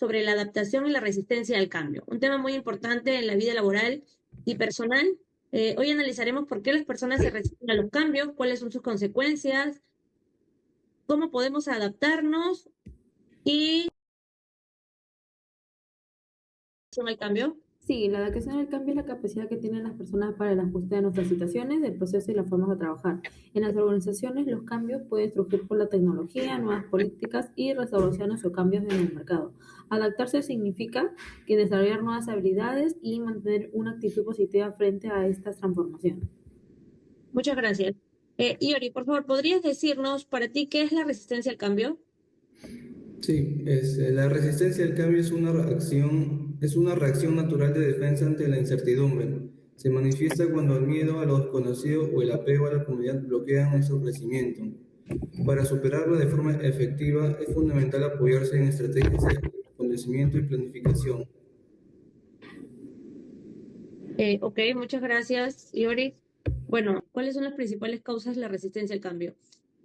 sobre la adaptación y la resistencia al cambio, un tema muy importante en la vida laboral y personal. Hoy analizaremos por qué las personas se resisten a los cambios, cuáles son sus consecuencias, cómo podemos adaptarnos y al cambio. Sí, la adaptación al cambio es la capacidad que tienen las personas para el ajuste de nuestras situaciones, del proceso y las formas de trabajar. En las organizaciones, los cambios pueden surgir por la tecnología, nuevas políticas y restauraciones o cambios en el mercado. Adaptarse significa que desarrollar nuevas habilidades y mantener una actitud positiva frente a estas transformaciones. Muchas gracias. Iori, por favor, ¿podrías decirnos para ti qué es la resistencia al cambio? Sí, la resistencia al cambio es una reacción natural de defensa ante la incertidumbre. Se manifiesta cuando el miedo a lo desconocido o el apego a la comunidad bloquean nuestro crecimiento. Para superarlo de forma efectiva es fundamental apoyarse en estrategias de conocimiento y planificación. Ok, muchas gracias, Iori. Bueno, ¿cuáles son las principales causas de la resistencia al cambio?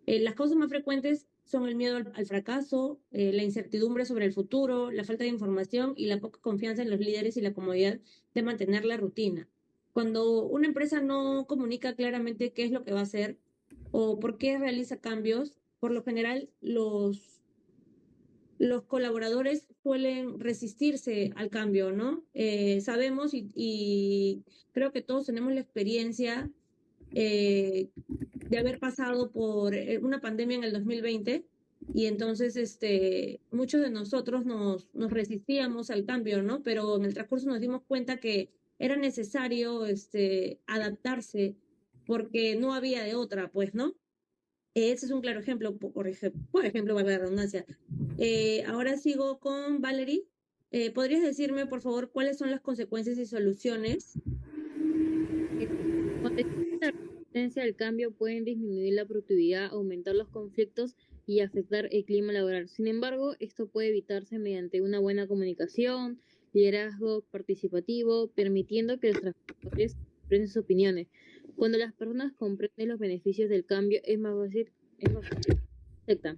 Las causas más frecuentes son el miedo al fracaso, la incertidumbre sobre el futuro, la falta de información y la poca confianza en los líderes y la comodidad de mantener la rutina. Cuando una empresa no comunica claramente qué es lo que va a hacer o por qué realiza cambios, por lo general los colaboradores suelen resistirse al cambio, ¿no? Sabemos y creo que todos tenemos la experiencia eh, de haber pasado por una pandemia en el 2020 y entonces muchos de nosotros nos resistíamos al cambio, ¿no? Pero en el transcurso nos dimos cuenta que era necesario adaptarse porque no había de otra, pues, ¿no? Ese es un claro ejemplo, por ejemplo, valga la redundancia. Ahora sigo con Valerie. ¿Podrías decirme, por favor, cuáles son las consecuencias y soluciones? Eh, Cuando existe la resistencia al cambio, pueden disminuir la productividad, aumentar los conflictos y afectar el clima laboral. Sin embargo, esto puede evitarse mediante una buena comunicación, liderazgo participativo, permitiendo que los trabajadores expresen sus opiniones. Cuando las personas comprenden los beneficios del cambio, es más fácil aceptar.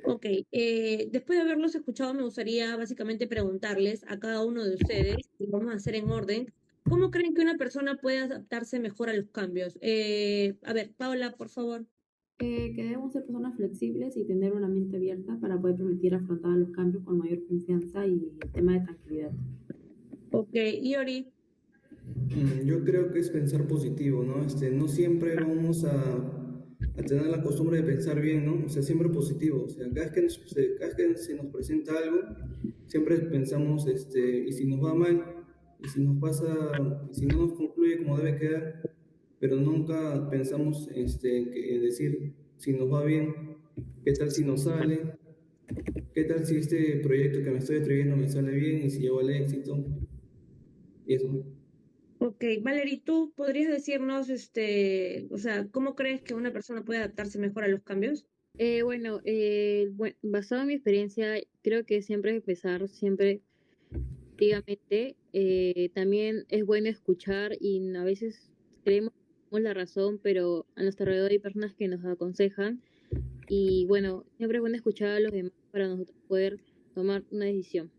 Ok, después de haberlos escuchado, me gustaría básicamente preguntarles a cada uno de ustedes, y vamos a hacer en orden, ¿cómo creen que una persona puede adaptarse mejor a los cambios? A ver, Paula, por favor. Que debemos ser personas flexibles y tener una mente abierta para poder permitir afrontar los cambios con mayor confianza y tema de tranquilidad. Ok, Iori. Yo creo que es pensar positivo, ¿no? No siempre vamos a tener la costumbre de pensar bien, ¿no? O sea, siempre positivo. O sea, cada vez que se nos presenta algo, siempre pensamos, y si nos va mal, y si nos pasa, y si no nos concluye como debe quedar, pero nunca pensamos, en decir, si nos va bien, qué tal si nos sale, qué tal si este proyecto que me estoy atreviendo me sale bien y si llego al éxito, y eso. Ok, Valerie, ¿tú podrías decirnos, o sea, cómo crees que una persona puede adaptarse mejor a los cambios? Basado en mi experiencia, creo que siempre empezar, siempre activamente. También es bueno escuchar y a veces creemos que tenemos la razón, pero a nuestro alrededor hay personas que nos aconsejan y bueno, siempre es bueno escuchar a los demás para nosotros poder tomar una decisión.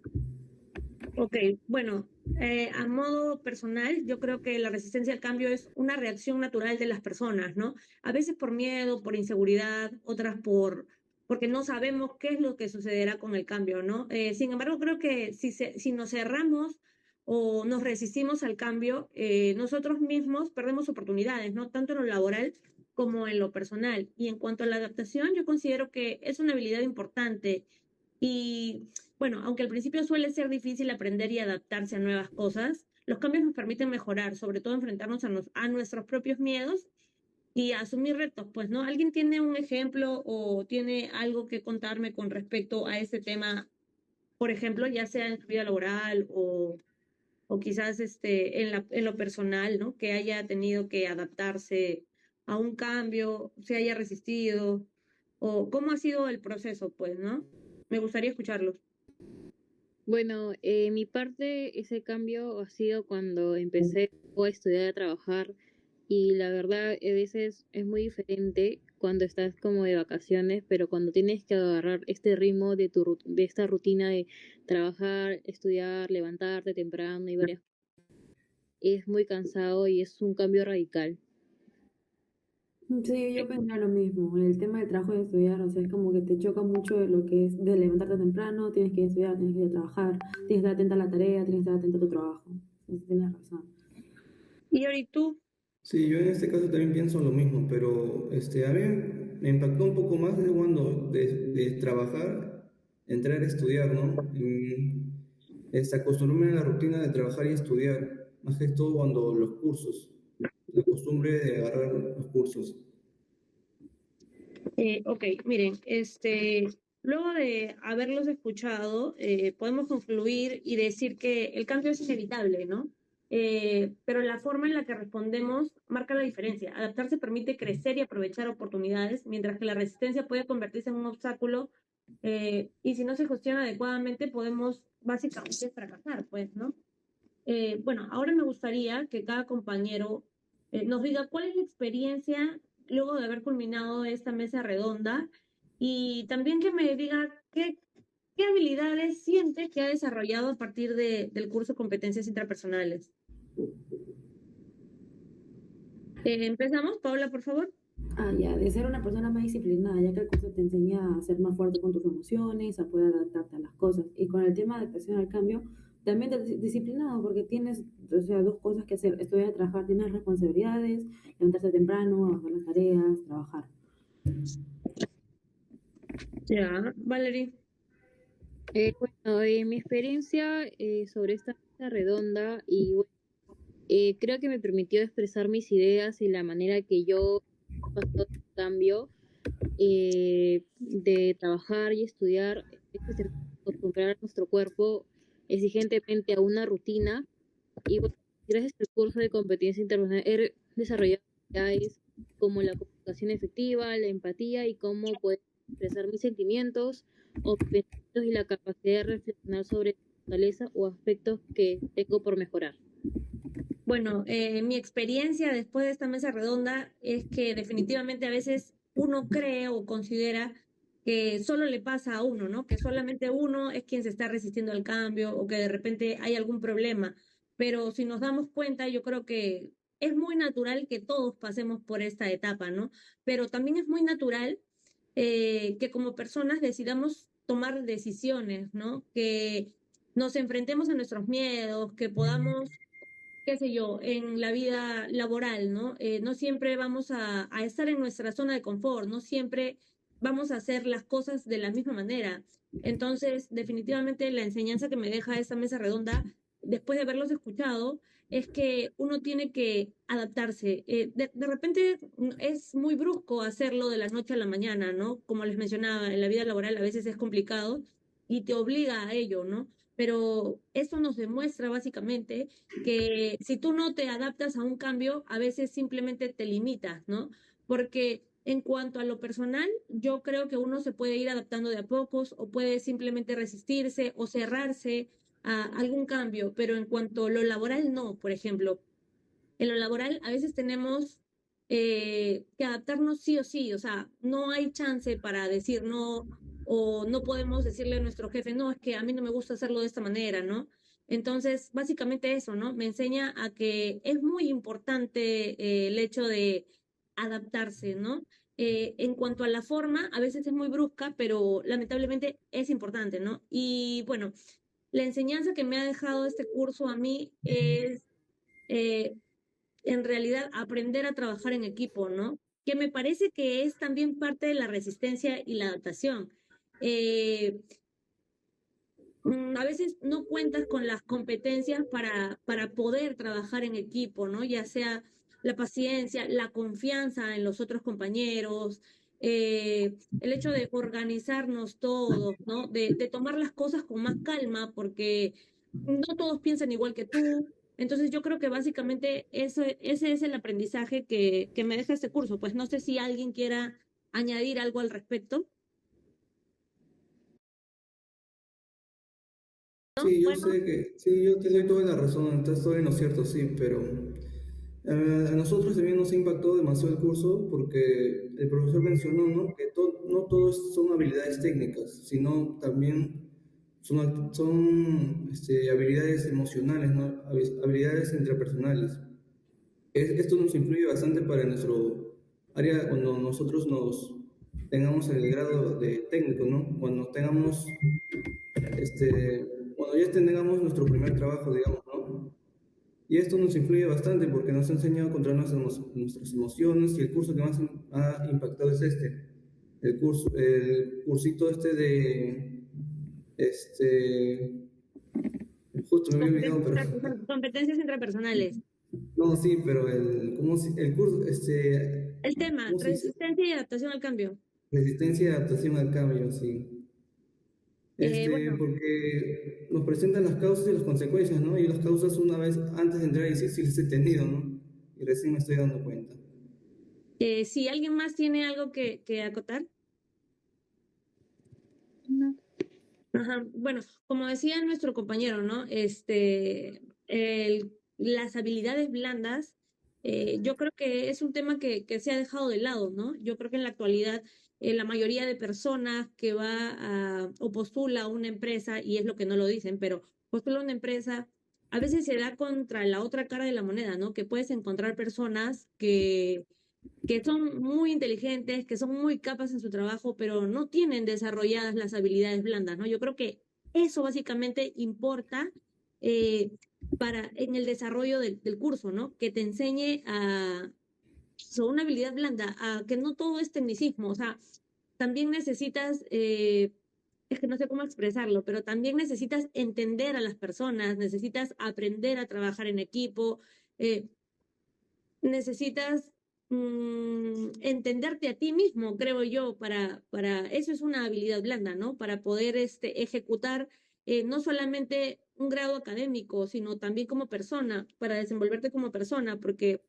Ok, bueno, a modo personal, yo creo que la resistencia al cambio es una reacción natural de las personas, ¿no? A veces por miedo, por inseguridad, otras porque no sabemos qué es lo que sucederá con el cambio, ¿no? Sin embargo, creo que si nos cerramos o nos resistimos al cambio, nosotros mismos perdemos oportunidades, ¿no? Tanto en lo laboral como en lo personal. Y en cuanto a la adaptación, yo considero que es una habilidad importante y bueno, aunque al principio suele ser difícil aprender y adaptarse a nuevas cosas, los cambios nos permiten mejorar, sobre todo enfrentarnos a nuestros propios miedos y a asumir retos. Pues, ¿no? ¿Alguien tiene un ejemplo o tiene algo que contarme con respecto a este tema, por ejemplo, ya sea en su vida laboral o quizás en lo personal, ¿no? Que haya tenido que adaptarse a un cambio, se haya resistido, o cómo ha sido el proceso, pues, ¿no? Me gustaría escucharlos. Bueno, mi parte, ese cambio ha sido cuando empecé a estudiar, a trabajar y la verdad a veces es muy diferente cuando estás como de vacaciones, pero cuando tienes que agarrar este ritmo de de esta rutina de trabajar, estudiar, levantarte temprano y varias, es muy cansado y es un cambio radical. Sí, yo pensaba lo mismo. El tema del trabajo y de estudiar, o sea, es como que te choca mucho de lo que es de levantarte temprano, tienes que ir a estudiar, tienes que ir a trabajar, tienes que estar atenta a la tarea, tienes que estar atenta a tu trabajo. Sí, tienes razón. Y ahora tú, Sí, yo en este caso también pienso lo mismo, pero a mí me impactó un poco más de cuando de trabajar, entrar a estudiar, ¿no? Acostumbrarme a la rutina de trabajar y estudiar, más que todo cuando los cursos, la costumbre de agarrar los cursos. ok, miren, luego de haberlos escuchado, podemos concluir y decir que el cambio es inevitable, ¿no? Pero la forma en la que respondemos marca la diferencia. Adaptarse permite crecer y aprovechar oportunidades, mientras que la resistencia puede convertirse en un obstáculo y si no se gestiona adecuadamente podemos básicamente fracasar, pues, ¿no? Bueno, ahora me gustaría que cada compañero nos diga cuál es la experiencia luego de haber culminado esta mesa redonda y también que me diga qué habilidades siente que ha desarrollado a partir del curso Competencias Intrapersonales. Empezamos, Paula, por favor. Ah, ya, de ser una persona más disciplinada, ya que el curso te enseña a ser más fuerte con tus emociones, a poder adaptarte a las cosas. Y con el tema de adaptación al cambio, también disciplinado, porque tienes, o sea, dos cosas que hacer: estudiar, trabajar, tienes responsabilidades, levantarse temprano, hacer las tareas, trabajar. Ya, Valerie. Bueno, mi experiencia sobre esta mesa redonda y bueno, creo que me permitió expresar mis ideas y la manera que yo he pasado el cambio de trabajar y estudiar, es que se acostumbrar a nuestro cuerpo exigentemente a una rutina. Y bueno, gracias al curso de competencia internacional he desarrollado habilidades como la comunicación efectiva, la empatía y cómo poder expresar mis sentimientos o pensamientos y la capacidad de reflexionar sobre fortaleza o aspectos que tengo por mejorar. Bueno, mi experiencia después de esta mesa redonda es que definitivamente a veces uno cree o considera que solo le pasa a uno, ¿no? Que solamente uno es quien se está resistiendo al cambio o que de repente hay algún problema. Pero si nos damos cuenta, yo creo que es muy natural que todos pasemos por esta etapa, ¿no? Pero también es muy natural que como personas decidamos tomar decisiones, ¿no? Que nos enfrentemos a nuestros miedos, que podamos qué sé yo, en la vida laboral, ¿no? No siempre vamos a estar en nuestra zona de confort, no siempre vamos a hacer las cosas de la misma manera. Entonces, definitivamente la enseñanza que me deja esta mesa redonda, después de haberlos escuchado, es que uno tiene que adaptarse. De repente es muy brusco hacerlo de la noche a la mañana, ¿no? Como les mencionaba, en la vida laboral a veces es complicado y te obliga a ello, ¿no? Pero eso nos demuestra básicamente que si tú no te adaptas a un cambio, a veces simplemente te limitas, ¿no? Porque en cuanto a lo personal, yo creo que uno se puede ir adaptando de a pocos o puede simplemente resistirse o cerrarse a algún cambio, pero en cuanto a lo laboral, no. Por ejemplo, en lo laboral a veces tenemos que adaptarnos sí o sí, o sea, no hay chance para decir no o no podemos decirle a nuestro jefe, no, es que a mí no me gusta hacerlo de esta manera, ¿no? Entonces, básicamente eso, ¿no? Me enseña a que es muy importante el hecho de adaptarse, ¿no? En cuanto a la forma, a veces es muy brusca, pero lamentablemente es importante, ¿no? Y bueno, la enseñanza que me ha dejado este curso a mí es eh, en realidad aprender a trabajar en equipo, ¿no? Que me parece que es también parte de la resistencia y la adaptación. Eh, a veces no cuentas con las competencias para poder trabajar en equipo, ¿no? Ya sea la paciencia, la confianza en los otros compañeros, el hecho de organizarnos todos, ¿no? De tomar las cosas con más calma, porque no todos piensan igual que tú. Entonces yo creo que básicamente ese es el aprendizaje que me deja este curso. Pues no sé si alguien quiera añadir algo al respecto. ¿No? Sí, yo Bueno, sé que, sí, yo te doy toda la razón, estás todo en lo cierto, sí, pero A nosotros también nos ha impactado demasiado el curso porque el profesor mencionó, ¿no? Que no todo son habilidades técnicas, sino también son habilidades emocionales, ¿no? Habilidades interpersonales. Esto nos influye bastante para nuestro área cuando nosotros nos tengamos el grado de técnico, ¿no? Cuando ya tengamos nuestro primer trabajo, digamos, ¿no? Y esto nos influye bastante porque nos ha enseñado a controlar nuestras emociones y el curso que más ha impactado es el cursito este, justo me había olvidado, pero, Competencias intrapersonales. no, sí, pero el curso, El tema, ¿cómo se dice? resistencia y adaptación al cambio. Resistencia y adaptación al cambio, sí. Bueno, Porque nos presentan las causas y las consecuencias, ¿no? Y las causas una vez antes de entrar a decir sí les he tenido, ¿no? Y recién me estoy dando cuenta. si alguien más tiene algo que acotar. No. Ajá. Bueno, como decía nuestro compañero, ¿no? Las habilidades blandas, yo creo que es un tema que se ha dejado de lado, ¿no? Yo creo que en la actualidad la mayoría de personas que va o postula a una empresa, y es lo que no lo dicen, pero postula a una empresa, a veces se da contra la otra cara de la moneda, ¿no? Que puedes encontrar personas que son muy inteligentes, que son muy capaces en su trabajo, pero no tienen desarrolladas las habilidades blandas, ¿no? Yo creo que eso básicamente importa eh, en el desarrollo del curso, ¿no? Que te enseñe una habilidad blanda, a que no todo es tecnicismo, o sea, también necesitas, es que no sé cómo expresarlo, pero también necesitas entender a las personas, necesitas aprender a trabajar en equipo, eh, necesitas entenderte a ti mismo, creo yo, eso es una habilidad blanda, ¿no? Para poder ejecutar no solamente un grado académico, sino también como persona, para desenvolverte como persona, porque,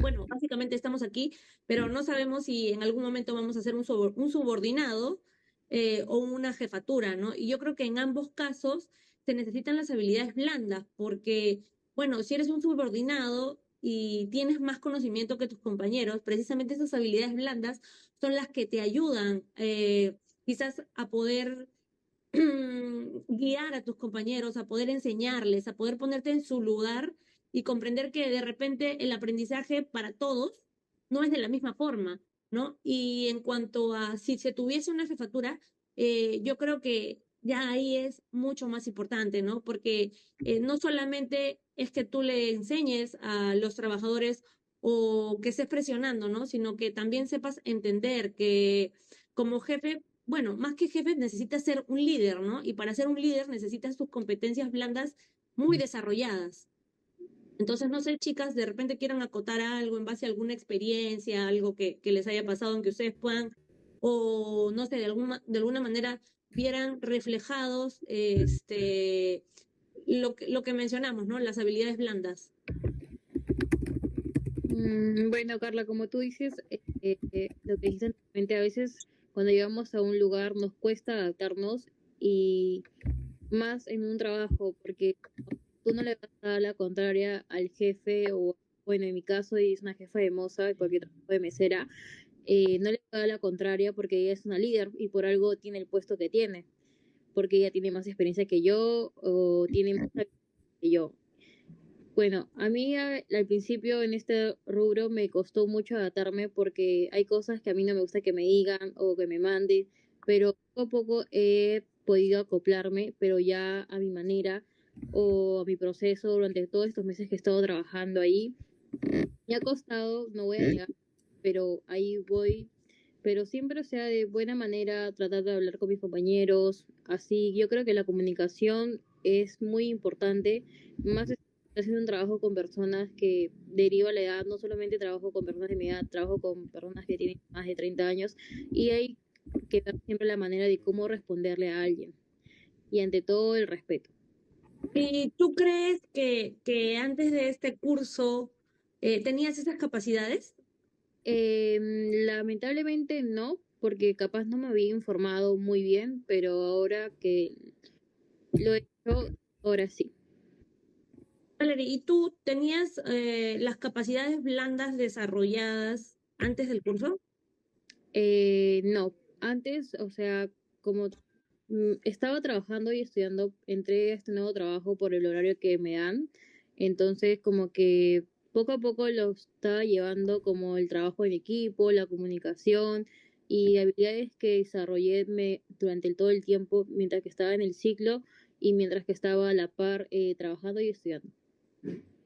bueno, básicamente estamos aquí, pero no sabemos si en algún momento vamos a ser un subordinado o una jefatura, ¿no? Y yo creo que en ambos casos se necesitan las habilidades blandas, porque bueno, si eres un subordinado y tienes más conocimiento que tus compañeros, precisamente esas habilidades blandas son las que te ayudan quizás a poder guiar a tus compañeros, a poder enseñarles, a poder ponerte en su lugar y comprender que de repente el aprendizaje para todos no es de la misma forma, ¿no? Y en cuanto a si se tuviese una jefatura, yo creo que ya ahí es mucho más importante, ¿no? Porque no solamente es que tú le enseñes a los trabajadores o que estés presionando, ¿no? Sino que también sepas entender que como jefe, bueno, más que jefe necesitas ser un líder, ¿no? Y para ser un líder necesitas tus competencias blandas muy desarrolladas. Entonces, no sé, chicas, de repente quieran acotar algo en base a alguna experiencia, algo que les haya pasado, en que ustedes puedan, o no sé, de alguna manera vieran reflejados lo que mencionamos, ¿no? Las habilidades blandas. Bueno, Carla, como tú dices, lo que dijiste anteriormente, a veces cuando llegamos a un lugar nos cuesta adaptarnos y más en un trabajo, porque tú no le vas a dar la contraria al jefe o, bueno, en mi caso ella es una jefa de moza, cualquier trabajo de mesera, no le va a dar la contraria porque ella es una líder y por algo tiene el puesto que tiene, porque ella tiene más experiencia que yo o tiene más habilidades que yo. Bueno, a mí al principio en este rubro me costó mucho adaptarme porque hay cosas que a mí no me gusta que me digan o que me manden, pero poco a poco he podido acoplarme, pero ya a mi manera o a mi proceso durante todos estos meses que he estado trabajando ahí. Me ha costado, no voy a negar, pero ahí voy. Pero siempre, o sea, de buena manera, tratar de hablar con mis compañeros. Así, yo creo que la comunicación es muy importante. Más si estoy haciendo un trabajo con personas que deriva la edad, no solamente trabajo con personas de mi edad, trabajo con personas que tienen más de 30 años. Y hay que dar siempre la manera de cómo responderle a alguien. Y ante todo, el respeto. ¿Y tú crees que antes de este curso tenías esas capacidades? Lamentablemente no, porque capaz no me había informado muy bien, pero ahora que lo he hecho, ahora sí. Valerie, ¿y tú tenías las capacidades blandas desarrolladas antes del curso? No, antes, o sea, como estaba trabajando y estudiando, entré a este nuevo trabajo por el horario que me dan, entonces como que poco a poco lo estaba llevando como el trabajo en equipo, la comunicación y habilidades que desarrollé durante todo el tiempo mientras que estaba en el ciclo y mientras que estaba a la par trabajando y estudiando.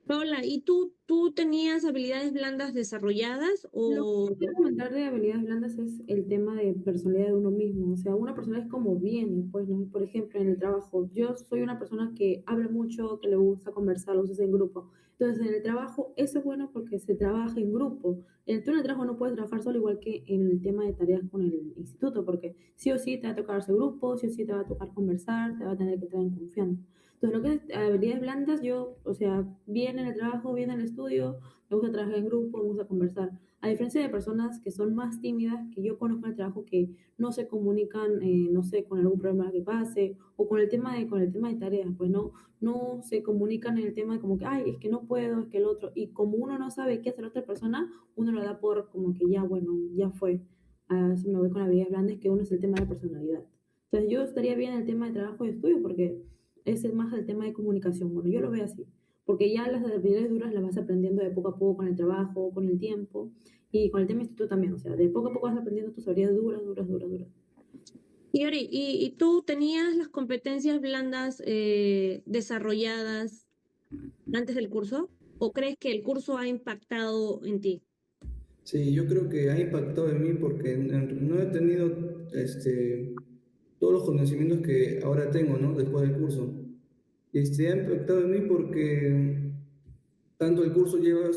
Paola, ¿y tú tenías habilidades blandas desarrolladas Lo que o quiero comentar de habilidades blandas es el tema de personalidad de uno mismo. O sea, una persona es como viene, pues, ¿no? Por ejemplo, en el trabajo, yo soy una persona que habla mucho, que le gusta conversar, lo usa en grupo. Entonces, en el trabajo, eso es bueno porque se trabaja en grupo. Tú en el trabajo no puedes trabajar solo, igual que en el tema de tareas con el instituto, porque sí o sí te va a tocar ese grupo, sí o sí te va a tocar conversar, te va a tener que entrar en confianza. Entonces, lo que es habilidades blandas, yo, o sea, bien en el trabajo, bien en el estudio, me gusta trabajar en grupo, me gusta conversar. A diferencia de personas que son más tímidas, que yo conozco en el trabajo que no se comunican, no sé, con algún problema que pase, o con el tema de tareas, pues no se comunican en el tema de como que, ay, es que no puedo, es que el otro, y como uno no sabe qué hacer la otra persona, uno lo da por como que ya, bueno, ya fue. Así me voy con habilidades blandas, que uno es el tema de la personalidad. Entonces yo estaría bien en el tema de trabajo y estudio, porque ese es más el tema de comunicación. Bueno, yo lo veo así, porque ya las habilidades duras las vas aprendiendo de poco a poco con el trabajo, con el tiempo, y con el tema instituto también, o sea, de poco a poco vas aprendiendo tus habilidades duras, duras, duras, duras. Yori, y tú tenías las competencias blandas desarrolladas antes del curso? ¿O crees que el curso ha impactado en ti? Sí, yo creo que ha impactado en mí porque no he tenido todos los conocimientos que ahora tengo, ¿no? Después del curso. Ha impactado en mí porque tanto el curso lleva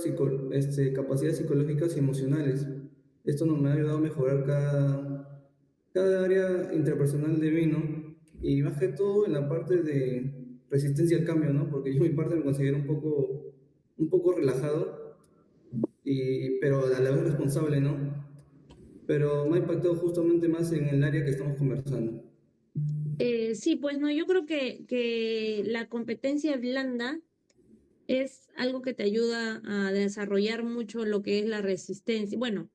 capacidades psicológicas y emocionales. Esto nos me ha ayudado a mejorar cada área interpersonal de mí, ¿no? Y más que todo en la parte de resistencia al cambio, ¿no? Porque yo en mi parte me considero un poco relajado, pero a la vez responsable, ¿no? Pero me ha impactado justamente más en el área que estamos conversando. Sí, pues no, yo creo que la competencia blanda es algo que te ayuda a desarrollar mucho lo que es la resistencia, bueno,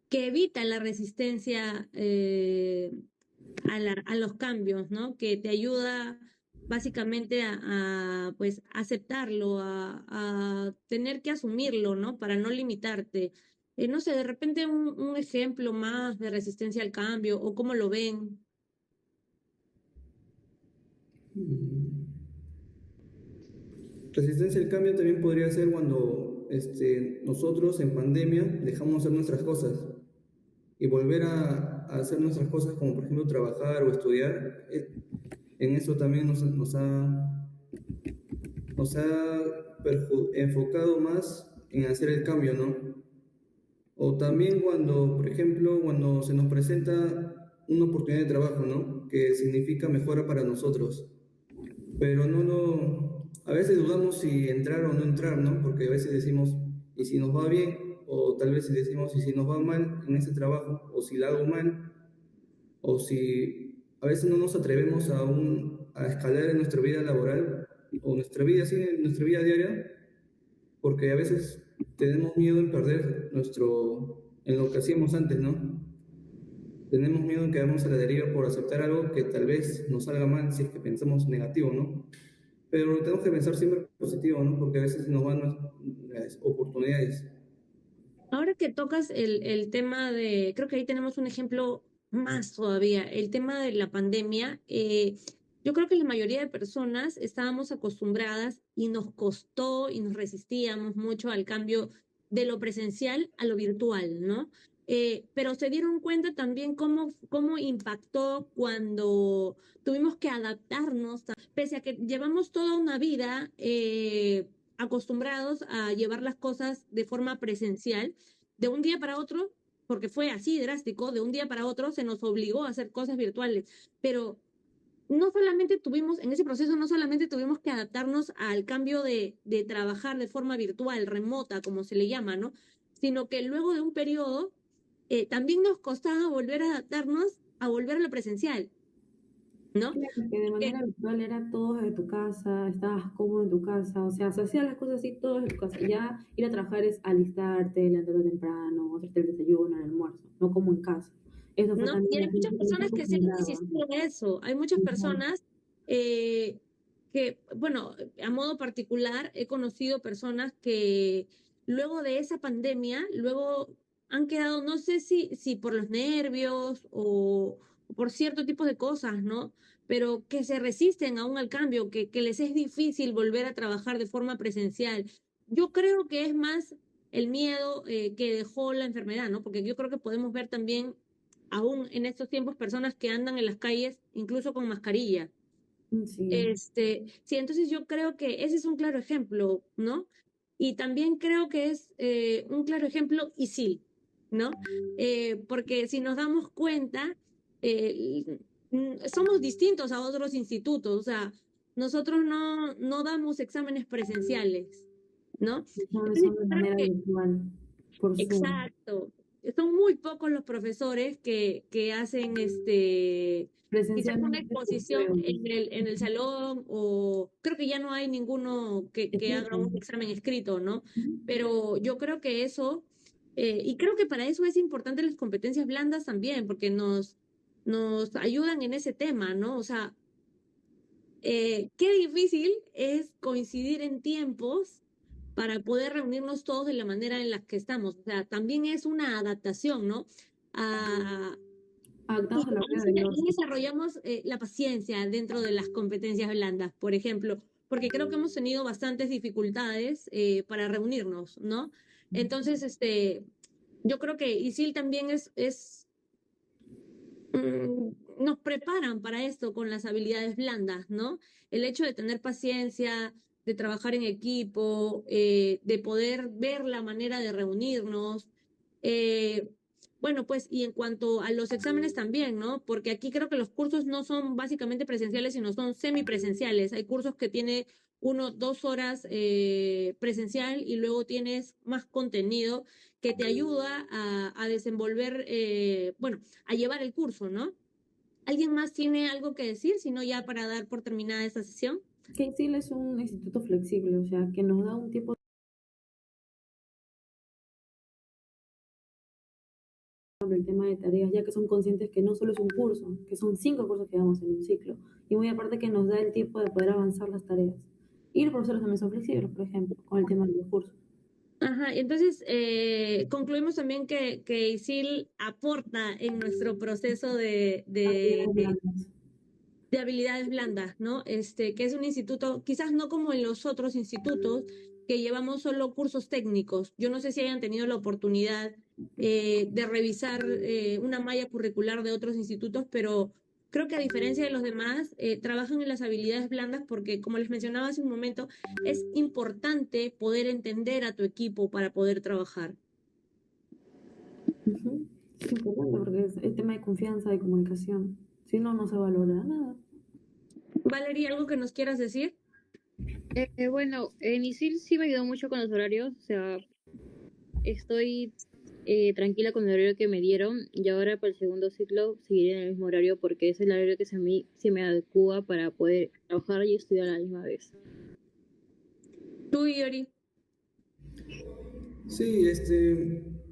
que evita la resistencia a los cambios, ¿no? Que te ayuda básicamente pues aceptarlo, a tener que asumirlo, ¿no? Para no limitarte. No sé, de repente un ejemplo más de resistencia al cambio o cómo lo ven. Mm. Resistencia al cambio también podría ser cuando nosotros en pandemia dejamos hacer nuestras cosas y volver a hacer nuestras cosas como por ejemplo trabajar o estudiar. En eso también nos ha enfocado más en hacer el cambio, ¿no? O también cuando, por ejemplo, cuando se nos presenta una oportunidad de trabajo, ¿no? Que significa mejora para nosotros. Pero a veces dudamos si entrar o no entrar, ¿no? Porque a veces decimos, ¿y si nos va bien? O tal vez si decimos, ¿y si nos va mal en ese trabajo? O si la hago mal, o si a veces no nos atrevemos a escalar en nuestra vida laboral o nuestra vida, así, en nuestra vida diaria, porque a veces tenemos miedo en perder en lo que hacíamos antes, ¿no? Tenemos miedo en quedarnos a la deriva por aceptar algo que tal vez nos salga mal si es que pensamos negativo, ¿no? Pero tenemos que pensar siempre positivo, ¿no? Porque a veces nos van las oportunidades. Ahora que tocas el tema de, creo que ahí tenemos un ejemplo más todavía, el tema de la pandemia. Yo creo que la mayoría de personas estábamos acostumbradas y nos costó y nos resistíamos mucho al cambio de lo presencial a lo virtual, ¿no? Pero se dieron cuenta también cómo impactó cuando tuvimos que adaptarnos, pese a que llevamos toda una vida acostumbrados a llevar las cosas de forma presencial, de un día para otro, porque fue así drástico, de un día para otro se nos obligó a hacer cosas virtuales, pero no solamente tuvimos, en ese proceso no solamente tuvimos que adaptarnos al cambio de trabajar de forma virtual, remota, como se le llama, ¿no? Sino que luego de un periodo también nos costaba volver a adaptarnos a volver a lo presencial. ¿no? Claro, que de Porque manera virtual era todo desde tu casa, estabas cómodo en tu casa, o sea, se hacían las cosas así, todo desde tu casa. Ya ir a trabajar es alistarte, levantarte temprano, hacerte el desayuno, el almuerzo, no como en casa. Eso fue ¿no? Y también hay la muchas gente que no está personas que se han acostumbrada. insistido en eso. Hay muchas Ujú. personas eh, que, bueno, a modo particular, he conocido personas que luego de esa pandemia, luego han quedado, no sé si por los nervios o por cierto tipo de cosas, ¿no? Pero que se resisten aún al cambio, que les es difícil volver a trabajar de forma presencial. Yo creo que es más el miedo que dejó la enfermedad, ¿no? Porque yo creo que podemos ver también, aún en estos tiempos, personas que andan en las calles incluso con mascarilla. Sí. Sí, entonces yo creo que ese es un claro ejemplo, ¿no? Y también creo que es un claro ejemplo ISIL, ¿no? Porque si nos damos cuenta, somos distintos a otros institutos, o sea, nosotros no damos exámenes presenciales, ¿no? Los exámenes Entonces son de yo creo manera que virtual, por Zoom. exacto. Son muy pocos los profesores que hacen quizás una Presencialmente, por exposición pruebas. en el salón, o creo que ya no hay ninguno que haga Escrito. un examen escrito, ¿no? Pero yo creo que eso, y creo que para eso es importante las competencias blandas también, porque nos ayudan en ese tema, ¿no? O sea, qué difícil es coincidir en tiempos para poder reunirnos todos de la manera en la que estamos. O sea, también es una adaptación, ¿no? A, Adaptamos a la vida y de los. desarrollamos la paciencia dentro de las competencias blandas, por ejemplo, porque creo que hemos tenido bastantes dificultades para reunirnos, ¿no? Entonces, yo creo que ISIL también nos preparan para esto con las habilidades blandas, ¿no? El hecho de tener paciencia, de trabajar en equipo, de poder ver la manera de reunirnos. eh, bueno, pues, y en cuanto a los exámenes también, ¿no? Porque aquí creo que los cursos no son básicamente presenciales, sino son semipresenciales. Hay cursos que tiene 1, 2 horas presencial y luego tienes más contenido que te ayuda a desenvolver, bueno, a llevar el curso, ¿no? ¿Alguien más tiene algo que decir? Si no, ya para dar por terminada esta sesión. KCL es un instituto flexible, o sea, que nos da un tiempo sobre el tema de tareas, ya que son conscientes que no solo es un curso, que son 5 cursos que damos en un ciclo, y muy aparte que nos da el tiempo de poder avanzar las tareas. Y los profesores también son flexibles, por ejemplo, con el tema de los cursos. Ajá, entonces concluimos también que ISIL aporta en nuestro proceso Habilidades blandas. de habilidades blandas, ¿no? Que es un instituto, quizás no como en los otros institutos, que llevamos solo cursos técnicos. Yo no sé si hayan tenido la oportunidad de revisar una malla curricular de otros institutos, pero creo que a diferencia de los demás, trabajan en las habilidades blandas porque, como les mencionaba hace un momento, es importante poder entender a tu equipo para poder trabajar. Ujú. Es importante porque es el tema de confianza, de comunicación. Si no, no se valora nada. Valeria, ¿algo que nos quieras decir? Bueno, en ISIL sí me ayudó mucho con los horarios, o sea, estoy tranquila con el horario que me dieron y ahora para el segundo ciclo seguiré en el mismo horario porque es el horario que se me adecua para poder trabajar y estudiar a la misma vez. Tú, Yori. Sí,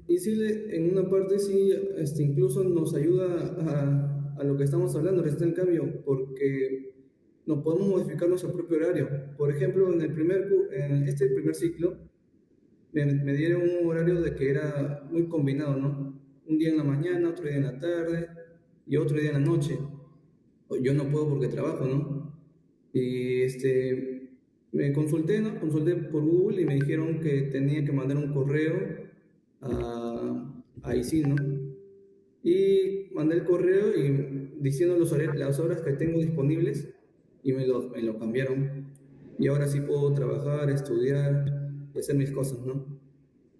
y sí, en una parte sí, incluso nos ayuda a lo que estamos hablando, resistir el cambio, porque nos podemos modificar nuestro propio horario. Por ejemplo, en este primer ciclo, me dieron un horario de que era muy combinado, ¿no? Un día en la mañana, otro día en la tarde y otro día en la noche. Yo no puedo porque trabajo, ¿no? Y me consulté, ¿no? Consulté por Google y me dijeron que tenía que mandar un correo a ISIL, ¿no? Y mandé el correo y diciendo las horas que tengo disponibles y me lo cambiaron. Y ahora sí puedo trabajar, estudiar y hacer mis cosas, ¿no?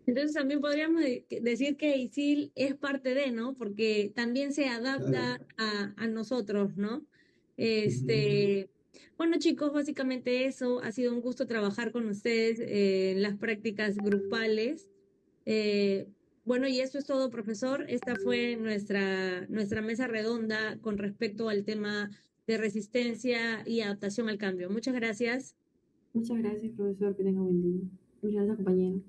Entonces también podríamos decir que ISIL es parte de, ¿no? Porque también se Claro. adapta a nosotros, ¿no? Ujú. Este, bueno, chicos, básicamente eso. Ha sido un gusto trabajar con ustedes en las prácticas grupales. Eh, bueno, y eso es todo, profesor. Esta fue nuestra mesa redonda con respecto al tema de resistencia y adaptación al cambio. Muchas gracias. Muchas gracias, profesor. Que tenga buen día. Muchas gracias, compañero.